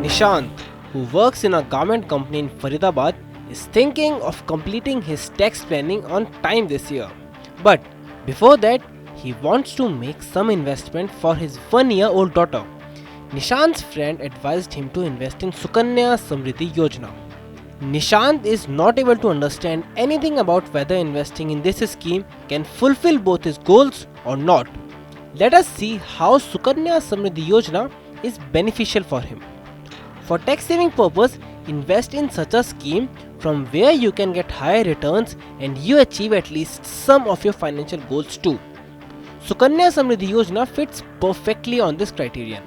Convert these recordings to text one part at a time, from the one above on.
Nishant, who works in a garment company in Faridabad, is thinking of completing his tax planning on time this year. But before that, he wants to make some investment for his 1-year-old daughter. Nishant's friend advised him to invest in Sukanya Samriddhi Yojana. Nishant is not able to understand anything about whether investing in this scheme can fulfill both his goals or not. Let us see how Sukanya Samriddhi Yojana is beneficial for him. For tax saving purpose, invest in such a scheme from where you can get higher returns and you achieve at least some of your financial goals too. Sukanya Samriddhi Yojana fits perfectly on this criterion.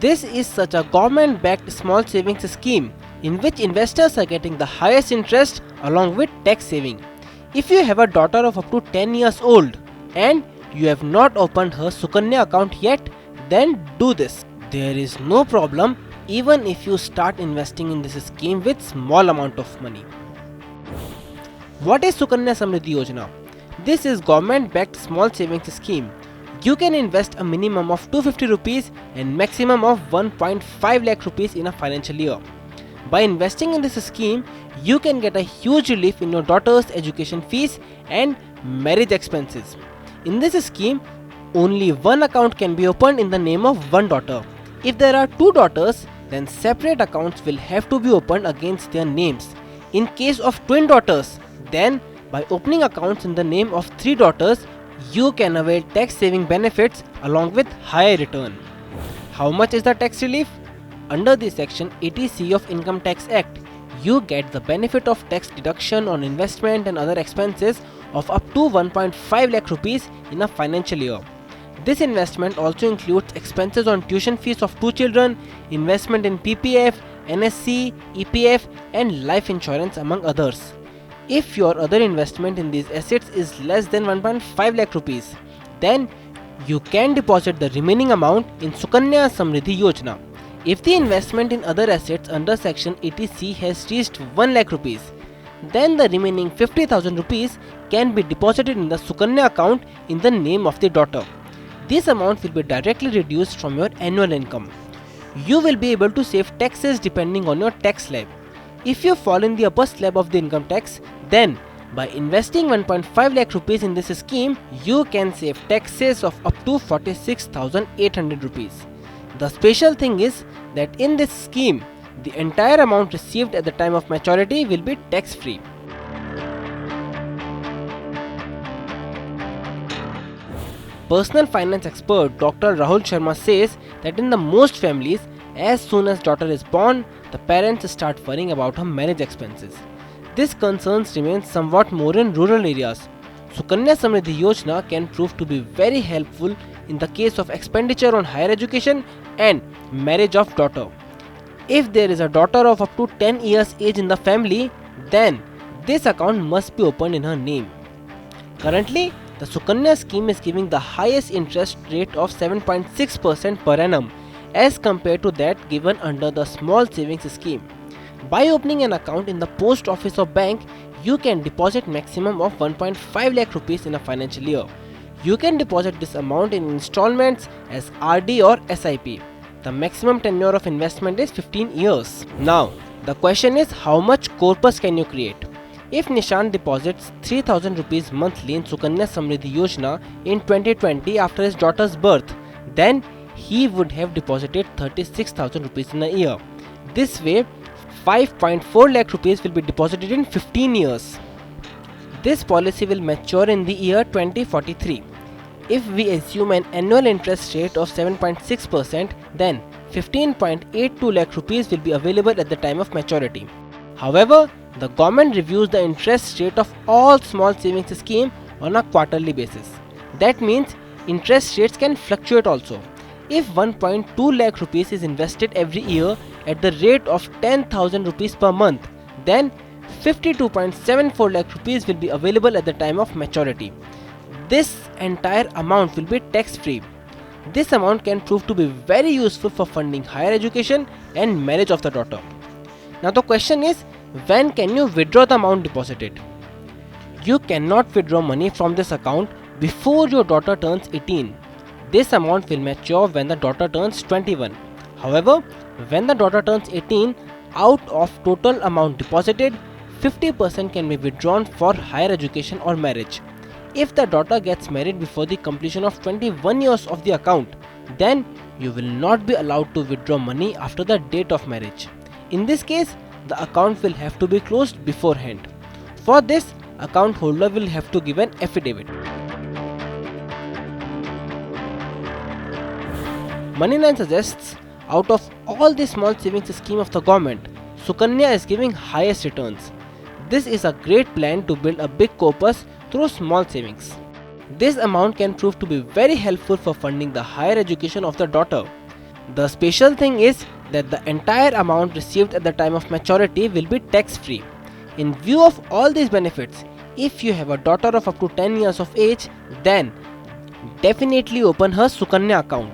This is such a government-backed small savings scheme in which investors are getting the highest interest along with tax saving. If you have a daughter of up to 10 years old and you have not opened her Sukanya account yet, then do this. There is no problem even if you start investing in this scheme with small amount of money. What is Sukanya Samriddhi Yojana? This is government-backed small savings scheme. You can invest a minimum of 250 rupees and maximum of 1.5 lakh rupees in a financial year. By investing in this scheme, you can get a huge relief in your daughter's education fees and marriage expenses. In this scheme, only one account can be opened in the name of one daughter. If there are two daughters, then separate accounts will have to be opened against their names. In case of twin daughters, then by opening accounts in the name of three daughters, you can avail tax saving benefits along with higher return. How much is the tax relief? Under the section 80C of Income Tax Act, you get the benefit of tax deduction on investment and other expenses of up to 1.5 lakh rupees in a financial year. This investment also includes expenses on tuition fees of 2 children, investment in PPF, NSC, EPF and life insurance among others. If your other investment in these assets is less than 1.5 lakh rupees, then you can deposit the remaining amount in Sukanya Samriddhi Yojana. If the investment in other assets under section 80C has reached 1 lakh rupees, then the remaining 50,000 rupees can be deposited in the Sukanya account in the name of the daughter. This amount will be directly reduced from your annual income. You will be able to save taxes depending on your tax slab. If you fall in the upper slab of the income tax, then by investing 1.5 lakh rupees in this scheme, you can save taxes of up to 46,800 rupees. The special thing is that in this scheme, the entire amount received at the time of maturity will be tax free. Personal finance expert Dr. Rahul Sharma says that in the most families, as soon as daughter is born, the parents start worrying about her marriage expenses. This concerns remains somewhat more in rural areas. Sukanya Samriddhi Yojana can prove to be very helpful in the case of expenditure on higher education and marriage of daughter. If there is a daughter of up to 10 years age in the family, then this account must be opened in her name. Currently, the Sukanya scheme is giving the highest interest rate of 7.6% per annum as compared to that given under the small savings scheme. By opening an account in the post office or bank, you can deposit maximum of 1.5 lakh rupees in a financial year. You can deposit this amount in installments as RD or SIP. The maximum tenure of investment is 15 years. Now, the question is how much corpus can you create? If Nishant deposits 3,000 rupees monthly in Sukanya Samriddhi Yojana in 2020 after his daughter's birth, then he would have deposited 36,000 rupees in a year. This way, 5.4 lakh rupees will be deposited in 15 years. This policy will mature in the year 2043. If we assume an annual interest rate of 7.6%, then 15.82 lakh rupees will be available at the time of maturity. However, the government reviews the interest rate of all small savings scheme on a quarterly basis. That means interest rates can fluctuate also. If 1.2 lakh rupees is invested every year at the rate of 10,000 rupees per month, then 52.74 lakh rupees will be available at the time of maturity. This entire amount will be tax free. This amount can prove to be very useful for funding higher education and marriage of the daughter. Now the question is, when can you withdraw the amount deposited? You cannot withdraw money from this account before your daughter turns 18. This amount will mature when the daughter turns 21. However, when the daughter turns 18, out of total amount deposited, 50% can be withdrawn for higher education or marriage. If the daughter gets married before the completion of 21 years of the account, then you will not be allowed to withdraw money after the date of marriage. In this case, the account will have to be closed beforehand. For this, account holder will have to give an affidavit. Money9 suggests, out of all the small savings scheme of the government, Sukanya is giving highest returns. This is a great plan to build a big corpus through small savings. This amount can prove to be very helpful for funding the higher education of the daughter. The special thing is that the entire amount received at the time of maturity will be tax-free. In view of all these benefits, if you have a daughter of up to 10 years of age, then definitely open her Sukanya account.